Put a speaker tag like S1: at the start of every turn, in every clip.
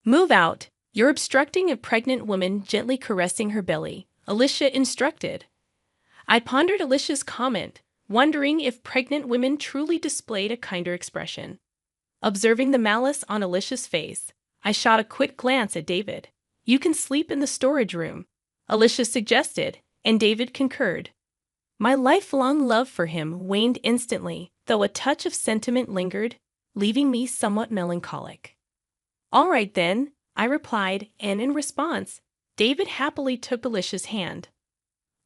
S1: Move out. You're obstructing a pregnant woman gently caressing her belly, Alicia instructed. I pondered Alicia's comment, wondering if pregnant women truly displayed a kinder expression. Observing the malice on Alicia's face, I shot a quick glance at David. You can sleep in the storage room, Alicia suggested, and David concurred. My lifelong love for him waned instantly, though a touch of sentiment lingered, leaving me somewhat melancholic. All right then, I replied, and in response, David happily took Alicia's hand.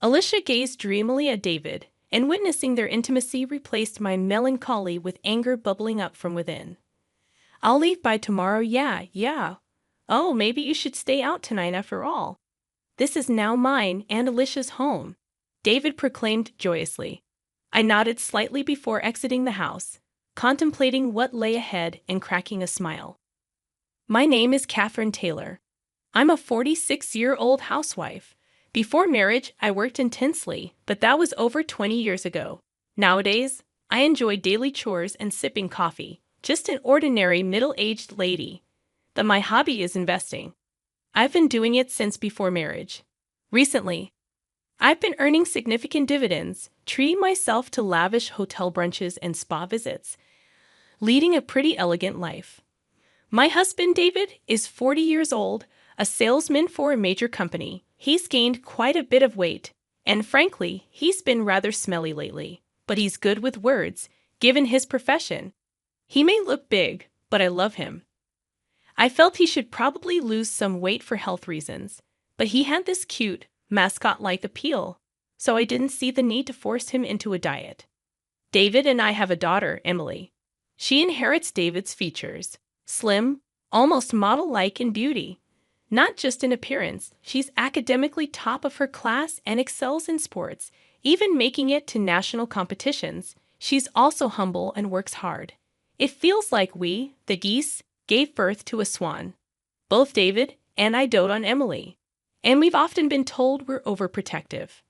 S1: Alicia gazed dreamily at David, and witnessing their intimacy replaced my melancholy with anger bubbling up from within. I'll leave by tomorrow, yeah. Oh, maybe you should stay out tonight after all. This is now mine and Alicia's home, David proclaimed joyously. I nodded slightly before exiting the house, contemplating what lay ahead and cracking a smile. My name is Catherine Taylor. I'm a 46-year-old housewife. Before marriage, I worked intensely, but that was over 20 years ago. Nowadays, I enjoy daily chores and sipping coffee, just an ordinary middle-aged lady. But my hobby is investing. I've been doing it since before marriage. Recently, I've been earning significant dividends, treating myself to lavish hotel brunches and spa visits, leading a pretty elegant life. My husband, David, is 40 years old, a salesman for a major company. He's gained quite a bit of weight, and frankly, he's been rather smelly lately. But he's good with words, given his profession. He may look big, but I love him. I felt he should probably lose some weight for health reasons, but he had this cute, mascot-like appeal, so I didn't see the need to force him into a diet. David and I have a daughter, Emily. She inherits David's features. Slim, almost model-like in beauty. Not just in appearance, she's academically top of her class and excels in sports, even making it to national competitions. She's also humble and works hard. It feels like we, the geese, gave birth to a swan. Both David and I dote on Emily, and we've often been told we're overprotective.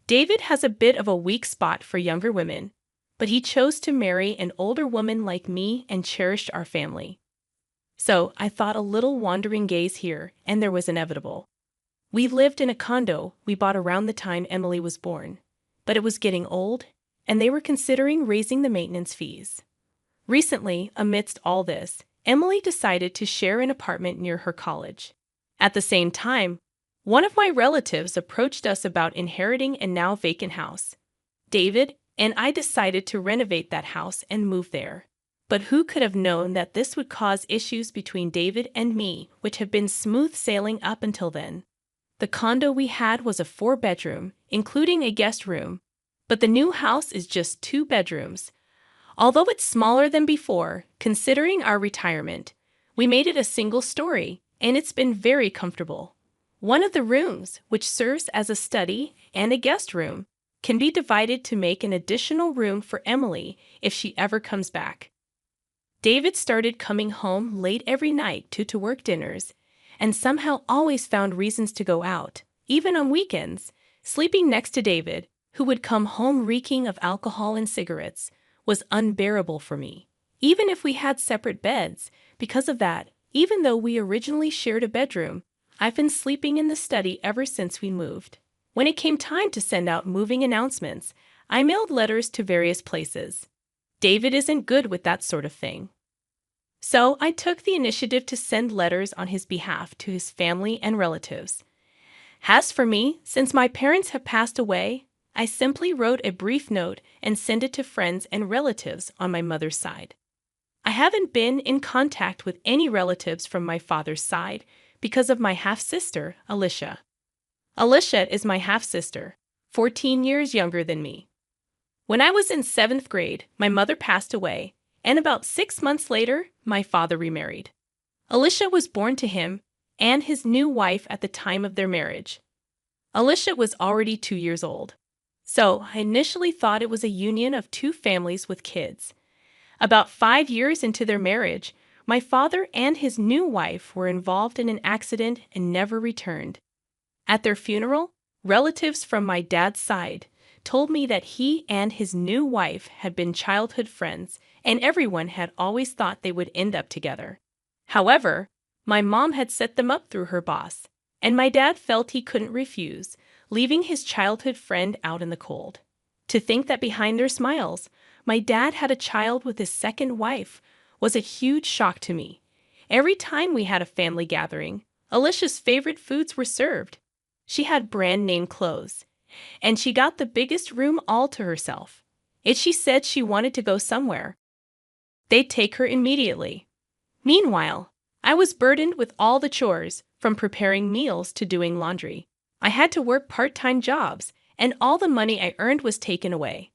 S1: David has a bit of a weak spot for younger women, but he chose to marry an older woman like me and cherished our family. So I thought a little wandering gaze here, and there was inevitable. We lived in a condo we bought around the time Emily was born, but it was getting old, and they were considering raising the maintenance fees. Recently, amidst all this, Emily decided to share an apartment near her college. At the same time, one of my relatives approached us about inheriting a now vacant house. David and I decided to renovate that house and move there. But who could have known that this would cause issues between David and me, which have been smooth sailing up until then? The condo we had was a 4-bedroom, including a guest room, but the new house is just 2 bedrooms. Although it's smaller than before, considering our retirement, we made it a single story, and it's been very comfortable. One of the rooms, which serves as a study and a guest room, can be divided to make an additional room for Emily if she ever comes back. David started coming home late every night to work dinners, and somehow always found reasons to go out, even on weekends. Sleeping next to David, who would come home reeking of alcohol and cigarettes, was unbearable for me, even if we had separate beds. Because of that, even though we originally shared a bedroom, I've been sleeping in the study ever since we moved. When it came time to send out moving announcements, I mailed letters to various places. David isn't good with that sort of thing. So I took the initiative to send letters on his behalf to his family and relatives. As for me, since my parents have passed away, I simply wrote a brief note and sent it to friends and relatives on my mother's side. I haven't been in contact with any relatives from my father's side because of my half-sister, Alicia. Alicia is my half-sister, 14 years younger than me. When I was in 7th grade, my mother passed away, and about 6 months later, my father remarried. Alicia was born to him and his new wife at the time of their marriage. Alicia was already 2 years old, so I initially thought it was a union of 2 families with kids. About 5 years into their marriage, my father and his new wife were involved in an accident and never returned. At their funeral, relatives from my dad's side told me that he and his new wife had been childhood friends, and everyone had always thought they would end up together. However, My mom had set them up through her boss, and my dad felt he couldn't refuse, leaving his childhood friend out in the cold. To think that behind their smiles, my dad had a child with his second wife was a huge shock to me. Every time we had a family gathering, Alicia's favorite foods were served. She had brand name clothes, and she got the biggest room all to herself. If she said she wanted to go somewhere, they'd take her immediately. Meanwhile, I was burdened with all the chores, from preparing meals to doing laundry. I had to work part-time jobs, and all the money I earned was taken away.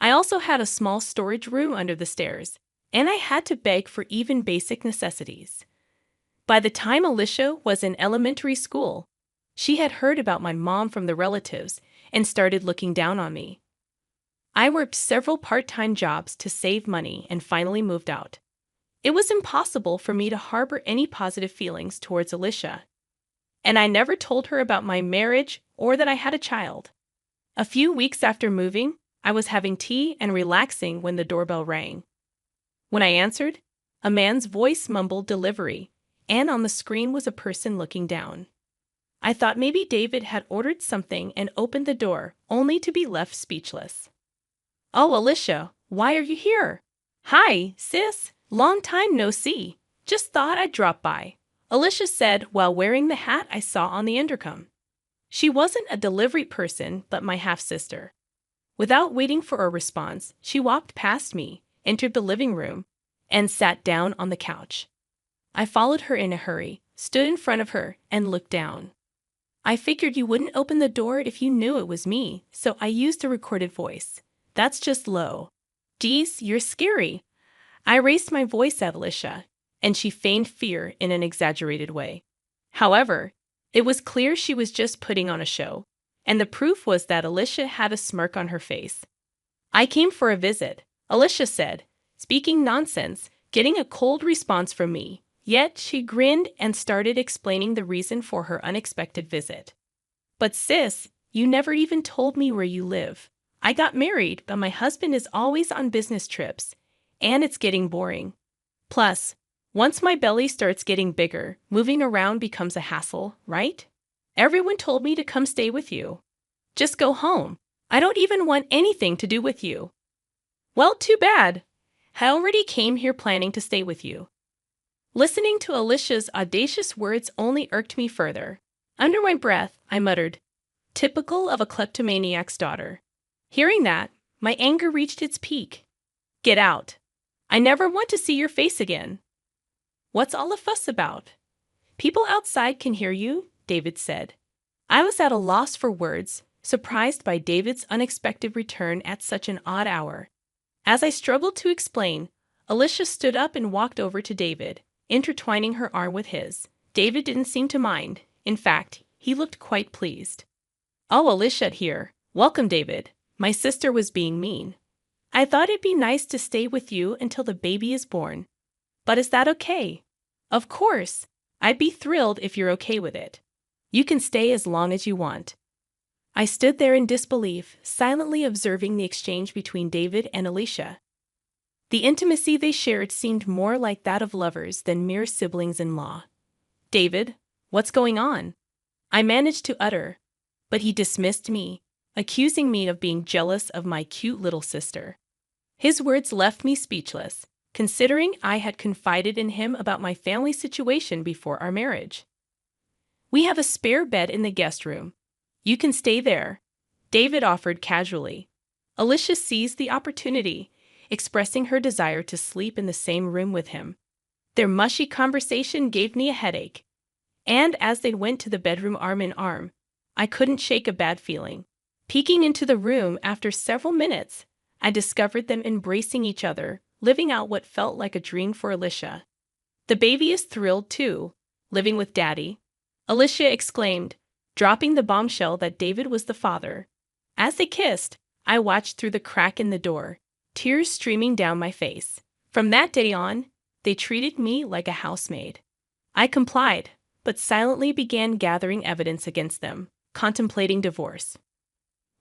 S1: I also had a small storage room under the stairs, and I had to beg for even basic necessities. By the time Alicia was in elementary school, she had heard about my mom from the relatives and started looking down on me. I worked several part-time jobs to save money and finally moved out. It was impossible for me to harbor any positive feelings towards Alicia, and I never told her about my marriage or that I had a child. A few weeks after moving, I was having tea and relaxing when the doorbell rang. When I answered, a man's voice mumbled delivery, and on the screen was a person looking down. I thought maybe David had ordered something and opened the door, only to be left speechless. "Oh, Alicia, why are you here?" "Hi, sis. Long time no see. Just thought I'd drop by," Alicia said while wearing the hat I saw on the intercom. She wasn't a delivery person, but my half-sister. Without waiting for a response, she walked past me, entered the living room, and sat down on the couch. I followed her in a hurry, stood in front of her, and looked down. "I figured you wouldn't open the door if you knew it was me, so I used a recorded voice. That's just low. Geez, you're scary." I raised my voice at Alicia, and she feigned fear in an exaggerated way. However, it was clear she was just putting on a show, and the proof was that Alicia had a smirk on her face. "I came for a visit," Alicia said, speaking nonsense, getting a cold response from me. Yet she grinned and started explaining the reason for her unexpected visit. "But sis, you never even told me where you live. I got married, but my husband is always on business trips, and it's getting boring. Plus, once my belly starts getting bigger, moving around becomes a hassle, right? Everyone told me to come stay with you. Just go home. I don't even want anything to do with you." "Well, too bad. I already came here planning to stay with you." Listening to Alicia's audacious words only irked me further. Under my breath, I muttered, "Typical of a kleptomaniac's daughter." Hearing that, my anger reached its peak. "Get out. I never want to see your face again." "What's all the fuss about?" "People outside can hear you," David said. I was at a loss for words, surprised by David's unexpected return at such an odd hour. As I struggled to explain, Alicia stood up and walked over to David, intertwining her arm with his. David didn't seem to mind. In fact, he looked quite pleased. "Oh, Alicia here. Welcome, David. My sister was being mean. I thought it'd be nice to stay with you until the baby is born. But is that okay?" "Of course. I'd be thrilled if you're okay with it. You can stay as long as you want." I stood there in disbelief, silently observing the exchange between David and Alicia. The intimacy they shared seemed more like that of lovers than mere siblings-in-law. "David, what's going on?" I managed to utter, but he dismissed me, accusing me of being jealous of my cute little sister. His words left me speechless, considering I had confided in him about my family situation before our marriage. "We have a spare bed in the guest room. You can stay there," David offered casually. Alicia seized the opportunity, expressing her desire to sleep in the same room with him. Their mushy conversation gave me a headache, and as they went to the bedroom arm in arm, I couldn't shake a bad feeling. Peeking into the room after several minutes, I discovered them embracing each other, living out what felt like a dream for Alicia. "The baby is thrilled, too, living with Daddy," Alicia exclaimed, dropping the bombshell that David was the father. As they kissed, I watched through the crack in the door, tears streaming down my face. From that day on, they treated me like a housemaid. I complied, but silently began gathering evidence against them, contemplating divorce.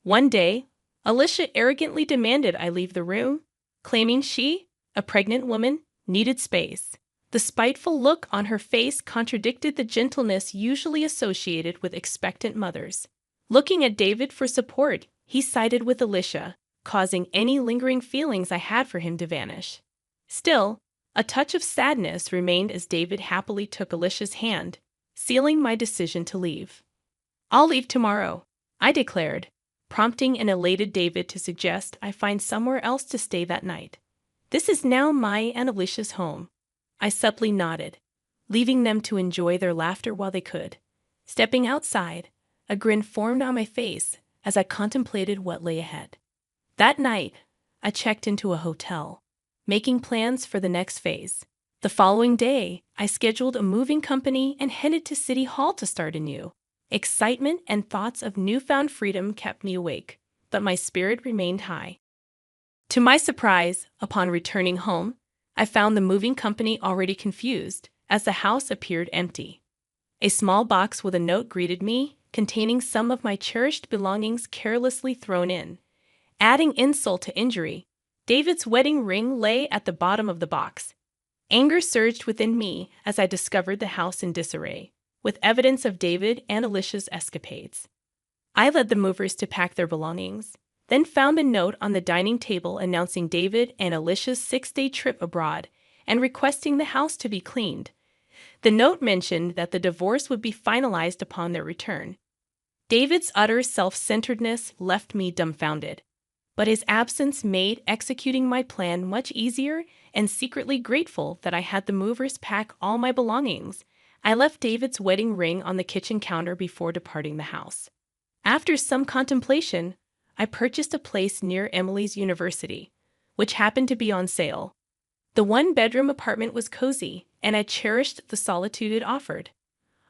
S1: One day, Alicia arrogantly demanded I leave the room, claiming she, a pregnant woman, needed space. The spiteful look on her face contradicted the gentleness usually associated with expectant mothers. Looking at David for support, he sided with Alicia, causing any lingering feelings I had for him to vanish. Still, a touch of sadness remained as David happily took Alicia's hand, sealing my decision to leave. "I'll leave tomorrow," I declared, prompting an elated David to suggest I find somewhere else to stay that night. "This is now my and Alicia's home." I subtly nodded, leaving them to enjoy their laughter while they could. Stepping outside, a grin formed on my face as I contemplated what lay ahead. That night, I checked into a hotel, making plans for the next phase. The following day, I scheduled a moving company and headed to City Hall to start anew. Excitement and thoughts of newfound freedom kept me awake, but my spirit remained high. To my surprise, upon returning home, I found the moving company already confused, as the house appeared empty. A small box with a note greeted me, containing some of my cherished belongings carelessly thrown in. Adding insult to injury, David's wedding ring lay at the bottom of the box. Anger surged within me as I discovered the house in disarray, with evidence of David and Alicia's escapades. I led the movers to pack their belongings, then found a note on the dining table announcing David and Alicia's 6-day trip abroad and requesting the house to be cleaned. The note mentioned that the divorce would be finalized upon their return. David's utter self-centeredness left me dumbfounded, but his absence made executing my plan much easier, and secretly grateful that I had the movers pack all my belongings, I left David's wedding ring on the kitchen counter before departing the house. After some contemplation, I purchased a place near Emily's university, which happened to be on sale. The one-bedroom apartment was cozy, and I cherished the solitude it offered.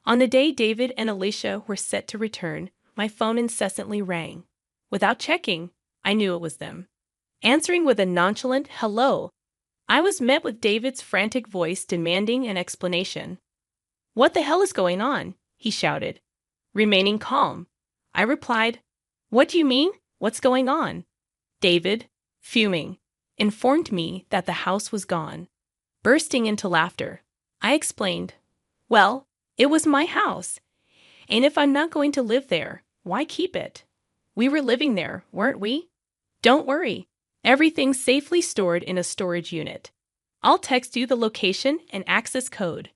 S1: On the day David and Alicia were set to return, my phone incessantly rang. Without checking, I knew it was them. Answering with a nonchalant hello, I was met with David's frantic voice demanding an explanation. "What the hell is going on?" he shouted. Remaining calm, I replied, "What do you mean? What's going on?" David, fuming, informed me that the house was gone. Bursting into laughter, I explained, "Well, it was my house, and if I'm not going to live there, why keep it? We were living there, weren't we? Don't worry, everything's safely stored in a storage unit. I'll text you the location and access code."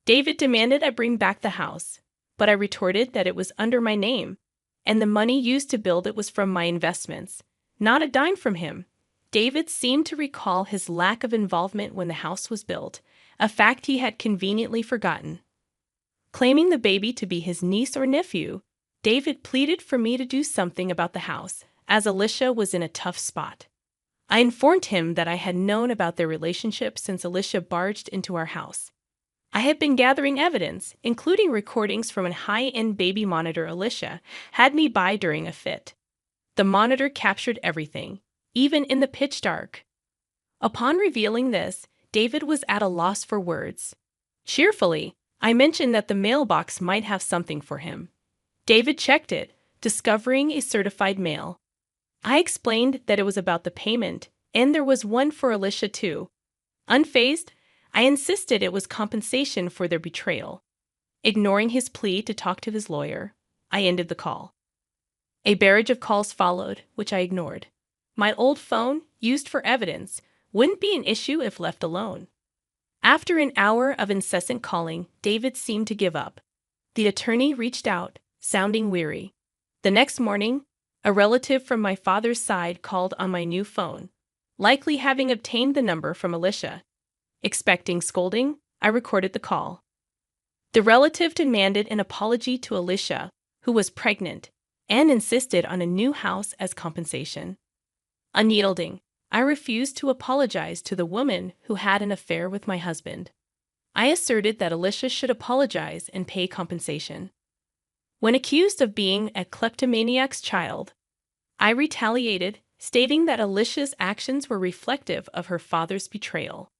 S1: David demanded I bring back the house, but I retorted that it was under my name, and the money used to build it was from my investments, not a dime from him. David seemed to recall his lack of involvement when the house was built, a fact he had conveniently forgotten. Claiming the baby to be his niece or nephew, David pleaded for me to do something about the house, as Alicia was in a tough spot. I informed him that I had known about their relationship since Alicia barged into our house. I had been gathering evidence, including recordings from a high-end baby monitor Alicia had me buy during a fit. The monitor captured everything, even in the pitch dark. Upon revealing this, David was at a loss for words. Cheerfully, I mentioned that the mailbox might have something for him. David checked it, discovering a certified mail. I explained that it was about the payment, and there was one for Alicia too. Unfazed, I insisted it was compensation for their betrayal. Ignoring his plea to talk to his lawyer, I ended the call. A barrage of calls followed, which I ignored. My old phone, used for evidence, wouldn't be an issue if left alone. After an hour of incessant calling, David seemed to give up. The attorney reached out, sounding weary. The next morning, a relative from my father's side called on my new phone, likely having obtained the number from Alicia. Expecting scolding, I recorded the call. The relative demanded an apology to Alicia, who was pregnant, and insisted on a new house as compensation. Unyielding, I refused to apologize to the woman who had an affair with my husband. I asserted that Alicia should apologize and pay compensation. When accused of being a kleptomaniac's child, I retaliated, stating that Alicia's actions were reflective of her father's betrayal.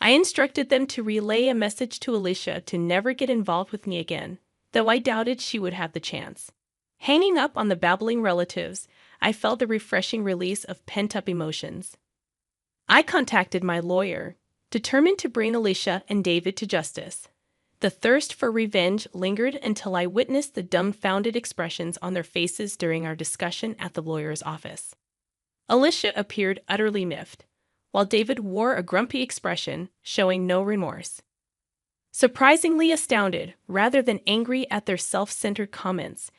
S1: I instructed them to relay a message to Alicia to never get involved with me again, though I doubted she would have the chance. Hanging up on the babbling relatives, I felt the refreshing release of pent-up emotions. I contacted my lawyer, determined to bring Alicia and David to justice. The thirst for revenge lingered until I witnessed the dumbfounded expressions on their faces during our discussion at the lawyer's office. Alicia appeared utterly miffed, while David wore a grumpy expression, showing no remorse. Surprisingly astounded, rather than angry at their self-centered comments,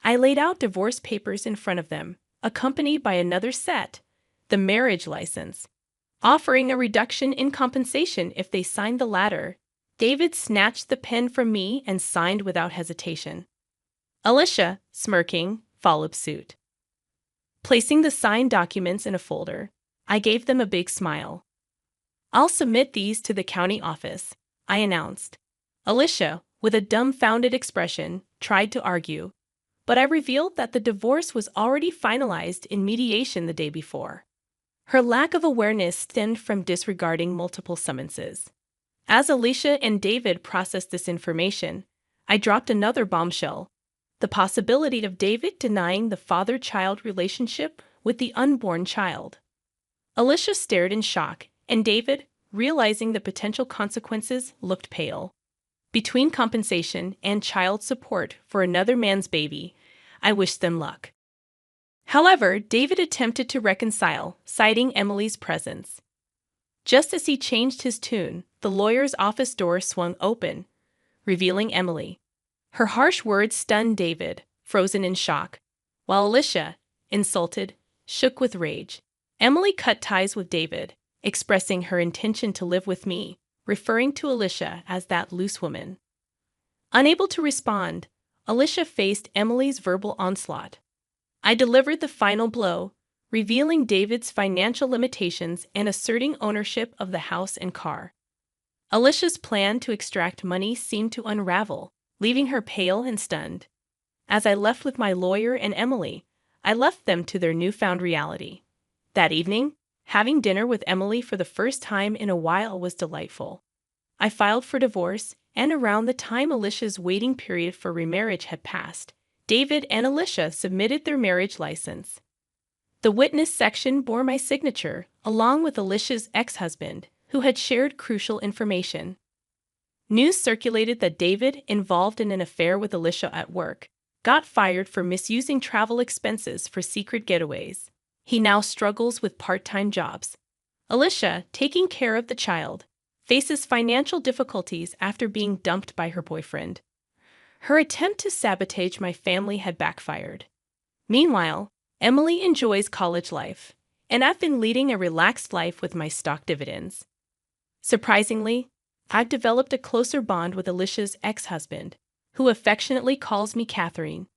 S1: I laid out divorce papers in front of them, accompanied by another set, the marriage license, offering a reduction in compensation if they signed the latter. David snatched the pen from me and signed without hesitation. Alicia, smirking, followed suit. Placing the signed documents in a folder, I gave them a big smile. "I'll submit these to the county office," I announced. Alicia, with a dumbfounded expression, tried to argue, but I revealed that the divorce was already finalized in mediation the day before. Her lack of awareness stemmed from disregarding multiple summonses. As Alicia and David processed this information, I dropped another bombshell: the possibility of David denying the father-child relationship with the unborn child. Alicia stared in shock, and David, realizing the potential consequences, looked pale. Between compensation and child support for another man's baby, I wished them luck. However, David attempted to reconcile, citing Emily's presence. Just as he changed his tune, the lawyer's office door swung open, revealing Emily. Her harsh words stunned David, frozen in shock, while Alicia, insulted, shook with rage. Emily cut ties with David, expressing her intention to live with me, referring to Alicia as that loose woman. Unable to respond, Alicia faced Emily's verbal onslaught. I delivered the final blow, revealing David's financial limitations and asserting ownership of the house and car. Alicia's plan to extract money seemed to unravel, leaving her pale and stunned. As I left with my lawyer and Emily, I left them to their newfound reality. That evening, having dinner with Emily for the first time in a while was delightful. I filed for divorce, and around the time Alicia's waiting period for remarriage had passed, David and Alicia submitted their marriage license. The witness section bore my signature, along with Alicia's ex-husband, who had shared crucial information. News circulated that David, involved in an affair with Alicia at work, got fired for misusing travel expenses for secret getaways. He now struggles with part-time jobs. Alicia, taking care of the child, faces financial difficulties after being dumped by her boyfriend. Her attempt to sabotage my family had backfired. Meanwhile, Emily enjoys college life, and I've been leading a relaxed life with my stock dividends. Surprisingly, I've developed a closer bond with Alicia's ex-husband, who affectionately calls me Catherine.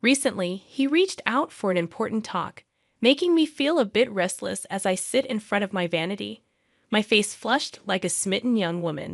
S1: Recently, he reached out for an important talk, making me feel a bit restless as I sit in front of my vanity, my face flushed like a smitten young woman.